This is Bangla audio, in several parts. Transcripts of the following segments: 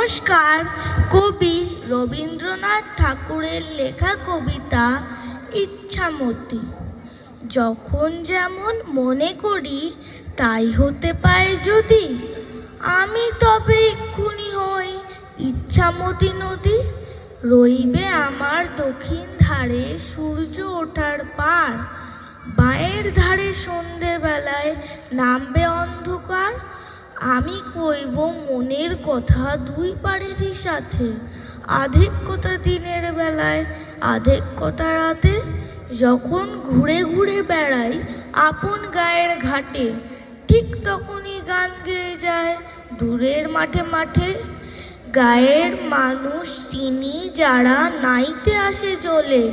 নমস্কার। কবি রবীন্দ্রনাথ ঠাকুরের লেখা কবিতা ইচ্ছামতি। যখন যেমন মনে করি তাই হতে পায় যদি, আমি তবে এক্ষুনি হই ইচ্ছামতি নদী। রইবে আমার দক্ষিণ ধারে সূর্য ওঠার পার, বাঁয়ের ধারে সন্ধেবেলায় নামবে অন্ধকার। আমি কইব মনের কথা দুই পাড়েরই সাথে, আধেক কথা দিনের বেলায় আধেক কথা রাতে। যখন ঘুরে ঘুরে বেড়াই আপন গায়ের ঘাটে, ঠিক তখনই গান গেয়ে যায় দূরের মাঠে মাঠে। গায়ের মানুষ চিনি যারা নাইতে আসে জলে,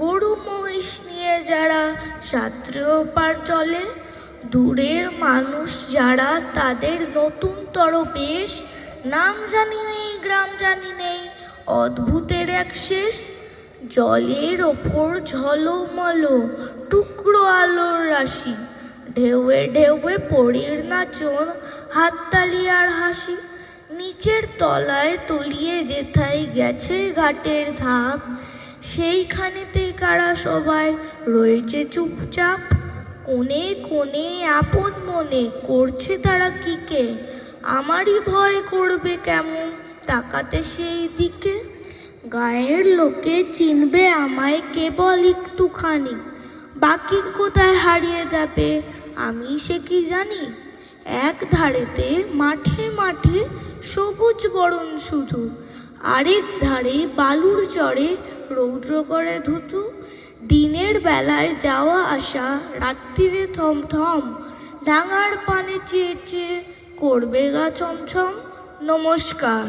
গরু মহিষ নিয়ে যারা সাঁতরেও পার চলে। দূরের মানুষ যারা তাদের নতুনতর বেশ, নাম জানি নেই গ্রাম জানি নেই অদ্ভুতের এক শেষ। জলের ওপর ঝলমল টুকরো আলোর রাশি, ঢেউয়ে ঢেউয়ে পরীর নাচন, হাততালি আর হাসি। নিচের তলায় তলিয়ে যেথায় গেছে ঘাটের ধাপ, সেইখানেতে কারা সবাই রয়েছে চুপচাপ। কোণে কোণে আপন মনে করছে তারা কিকে, আমারই ভয় করবে কেমন তাকাতে সেই দিকে। গায়ের লোকে চিনবে আমায় কেবল একটুখানি, বাকি কোথায় হারিয়ে যাবে আমি সে কি জানি। এক ধারেতে মাঠে মাঠে সবুজ বরণ শুধু, আরেক ধারে বালুর চরে রৌদ্র করে ধুতু। দিনের বেলায় যাওয়া আসা, রাত্রিরে থমথম, ডাঙার পানে চেয়ে চেয়ে করবে গা ছমছম। নমস্কার।